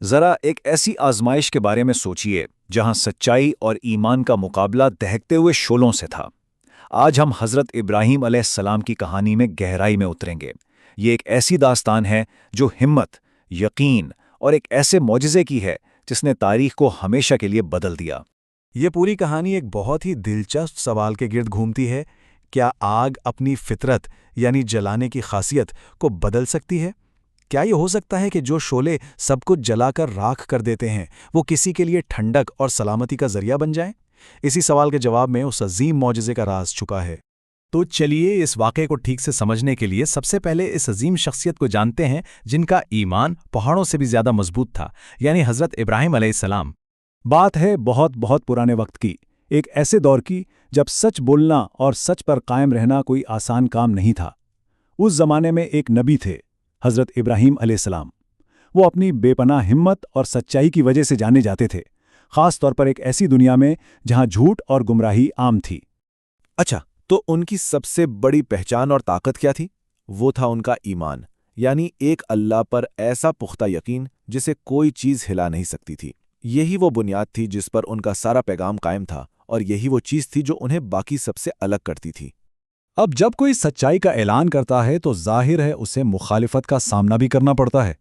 ذرا ایک ایسی آزمائش کے بارے میں سوچئے جہاں سچائی اور ایمان کا مقابلہ دہکتے ہوئے شعلوں سے تھا۔ آج ہم حضرت ابراہیم علیہ السلام کی کہانی میں گہرائی میں اتریں گے۔ یہ ایک ایسی داستان ہے جو ہمت، یقین اور ایک ایسے معجزے کی ہے جس نے تاریخ کو ہمیشہ کے لیے بدل دیا۔ یہ پوری کہانی ایک بہت ہی دلچسپ سوال کے گرد گھومتی ہے: کیا آگ اپنی فطرت یعنی جلانے کی خاصیت کو بدل سکتی ہے؟ کیا یہ ہو سکتا ہے کہ جو شعلے سب کچھ جلا کر راکھ کر دیتے ہیں وہ کسی کے لیے ٹھنڈک اور سلامتی کا ذریعہ بن جائیں؟ اسی سوال کے جواب میں اس عظیم معجزے کا راز چھپا ہے۔ تو چلیے اس واقعے کو ٹھیک سے سمجھنے کے لیے سب سے پہلے اس عظیم شخصیت کو جانتے ہیں جن کا ایمان پہاڑوں سے بھی زیادہ مضبوط تھا، یعنی حضرت ابراہیم علیہ السلام۔ بات ہے بہت بہت پرانے وقت کی، ایک ایسے دور کی جب سچ بولنا اور سچ پر قائم رہنا کوئی آسان کام نہیں تھا۔ اس زمانے میں ایک نبی تھے، حضرت ابراہیم علیہ السلام۔ وہ اپنی بے پناہ ہمت اور سچائی کی وجہ سے جانے جاتے تھے، خاص طور پر ایک ایسی دنیا میں جہاں جھوٹ اور گمراہی عام تھی۔ اچھا، تو ان کی سب سے بڑی پہچان اور طاقت کیا تھی؟ وہ تھا ان کا ایمان، یعنی ایک اللہ پر ایسا پختہ یقین جسے کوئی چیز ہلا نہیں سکتی تھی۔ یہی وہ بنیاد تھی جس پر ان کا سارا پیغام قائم تھا، اور یہی وہ چیز تھی جو انہیں باقی سب سے الگ کرتی تھی۔ اب جب کوئی سچائی کا اعلان کرتا ہے تو ظاہر ہے اسے مخالفت کا سامنا بھی کرنا پڑتا ہے،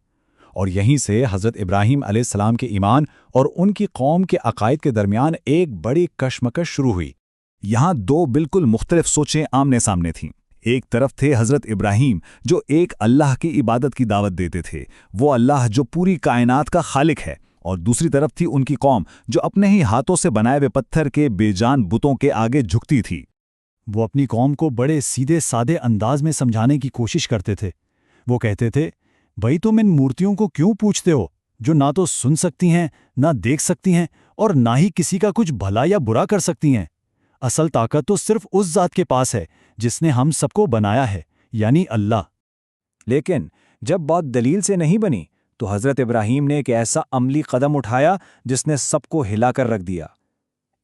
اور یہیں سے حضرت ابراہیم علیہ السلام کے ایمان اور ان کی قوم کے عقائد کے درمیان ایک بڑی کشمکش شروع ہوئی۔ یہاں دو بالکل مختلف سوچیں آمنے سامنے تھیں۔ ایک طرف تھے حضرت ابراہیم جو ایک اللہ کی عبادت کی دعوت دیتے تھے، وہ اللہ جو پوری کائنات کا خالق ہے، اور دوسری طرف تھی ان کی قوم جو اپنے ہی ہاتھوں سے بنائے ہوئے پتھر کے بے جان بتوں کے آگے جھکتی تھی۔ وہ اپنی قوم کو بڑے سیدھے سادے انداز میں سمجھانے کی کوشش کرتے تھے۔ وہ کہتے تھے، بھائی تم ان مورتیوں کو کیوں پوجتے ہو جو نہ تو سن سکتی ہیں، نہ دیکھ سکتی ہیں، اور نہ ہی کسی کا کچھ بھلا یا برا کر سکتی ہیں؟ اصل طاقت تو صرف اس ذات کے پاس ہے جس نے ہم سب کو بنایا ہے، یعنی اللہ۔ لیکن جب بات دلیل سے نہیں بنی تو حضرت ابراہیم نے ایک ایسا عملی قدم اٹھایا جس نے سب کو ہلا کر رکھ دیا۔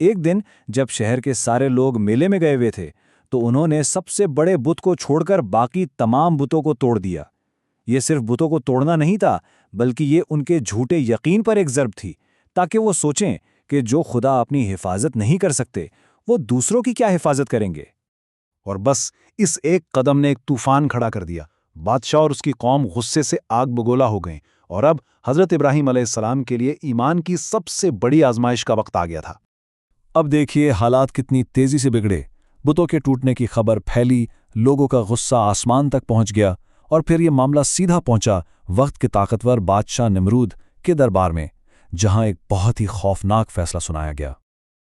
ایک دن جب شہر کے سارے لوگ میلے میں گئے ہوئے تھے تو انہوں نے سب سے بڑے بت کو چھوڑ کر باقی تمام بتوں کو توڑ دیا۔ یہ صرف بتوں کو توڑنا نہیں تھا، بلکہ یہ ان کے جھوٹے یقین پر ایک ضرب تھی، تاکہ وہ سوچیں کہ جو خدا اپنی حفاظت نہیں کر سکتے وہ دوسروں کی کیا حفاظت کریں گے۔ اور بس اس ایک قدم نے ایک طوفان کھڑا کر دیا۔ بادشاہ اور اس کی قوم غصے سے آگ بگولا ہو گئیں، اور اب حضرت ابراہیم علیہ السلام کے لیے ایمان کی سب سے بڑی آزمائش کا وقت آ گیا تھا۔ اب دیکھیے حالات کتنی تیزی سے بگڑے۔ بتوں کے ٹوٹنے کی خبر پھیلی، لوگوں کا غصہ آسمان تک پہنچ گیا، اور پھر یہ معاملہ سیدھا پہنچا وقت کے طاقتور بادشاہ نمرود کے دربار میں، جہاں ایک بہت ہی خوفناک فیصلہ سنایا گیا۔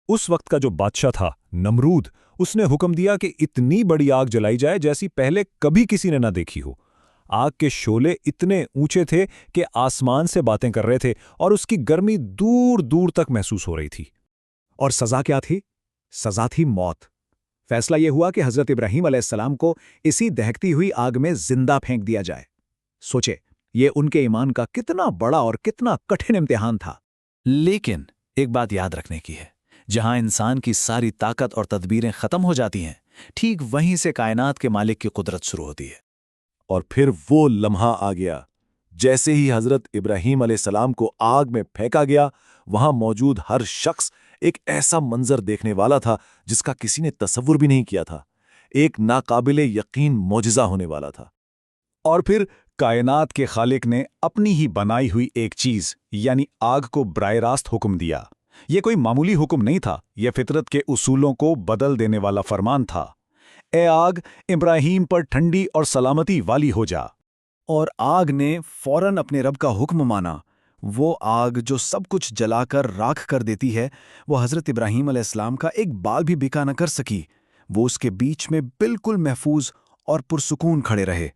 اس وقت کا جو بادشاہ تھا نمرود، اس نے حکم دیا کہ اتنی بڑی آگ جلائی جائے جیسی پہلے کبھی کسی نے نہ دیکھی ہو۔ آگ کے شعلے اتنے اونچے تھے کہ آسمان سے باتیں کر رہے تھے، اور اس کی گرمی دور دور تک محسوس ہو رہی تھی۔ اور سزا کیا تھی؟ سزا تھی موت۔ فیصلہ یہ ہوا کہ حضرت ابراہیم علیہ السلام کو اسی دہکتی ہوئی آگ میں زندہ پھینک دیا جائے۔ سوچے، یہ ان کے ایمان کا کتنا بڑا اور کتنا کٹھن امتحان تھا۔ لیکن ایک بات یاد رکھنے کی ہے، جہاں انسان کی ساری طاقت اور تدبیریں ختم ہو جاتی ہیں، ٹھیک وہیں سے کائنات کے مالک کی قدرت شروع ہوتی ہے۔ اور پھر وہ لمحہ آ گیا، جیسے ہی حضرت ابراہیم علیہ السلام کو آگ میں پھینکا گیا، وہاں موجود ہر شخص ایک ایسا منظر دیکھنے والا تھا جس کا کسی نے تصور بھی نہیں کیا تھا۔ ایک ناقابل یقین معجزہ ہونے والا تھا۔ اور پھر کائنات کے خالق نے اپنی ہی بنائی ہوئی ایک چیز یعنی آگ کو براہ راست حکم دیا۔ یہ کوئی معمولی حکم نہیں تھا، یہ فطرت کے اصولوں کو بدل دینے والا فرمان تھا۔ اے آگ، ابراہیم پر ٹھنڈی اور سلامتی والی ہو جا۔ اور آگ نے فوراً اپنے رب کا حکم مانا۔ وہ آگ جو سب کچھ جلا کر راکھ کر دیتی ہے، وہ حضرت ابراہیم علیہ السلام کا ایک بال بھی بکا نہ کر سکی۔ وہ اس کے بیچ میں بالکل محفوظ اور پرسکون کھڑے رہے۔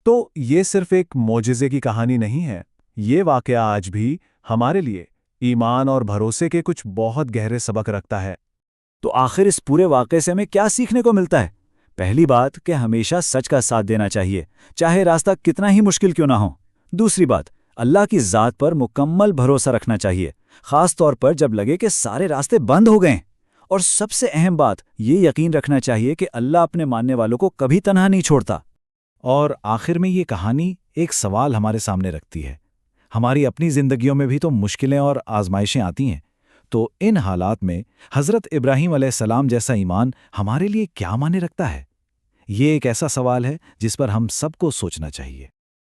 تو یہ صرف ایک معجزے کی کہانی نہیں ہے، یہ واقعہ آج بھی ہمارے لیے ایمان اور بھروسے کے کچھ بہت گہرے سبق رکھتا ہے۔ تو آخر اس پورے واقعے سے ہمیں کیا سیکھنے کو ملتا ہے؟ پہلی بات کہ ہمیشہ سچ کا ساتھ دینا چاہیے، چاہے راستہ کتنا ہی مشکل کیوں نہ ہو۔ دوسری بات، اللہ کی ذات پر مکمل بھروسہ رکھنا چاہیے، خاص طور پر جب لگے کہ سارے راستے بند ہو گئے۔ اور سب سے اہم بات یہ یقین رکھنا چاہیے کہ اللہ اپنے ماننے والوں کو کبھی تنہا نہیں چھوڑتا۔ اور آخر میں یہ کہانی ایک سوال ہمارے سامنے رکھتی ہے، ہماری اپنی زندگیوں میں بھی تو مشکلیں اور آزمائشیں آتی ہیں، تو ان حالات میں حضرت ابراہیم علیہ السلام جیسا ایمان ہمارے لیے کیا معنی رکھتا ہے؟ یہ ایک ایسا سوال ہے جس پر ہم سب کو سوچنا چاہیے۔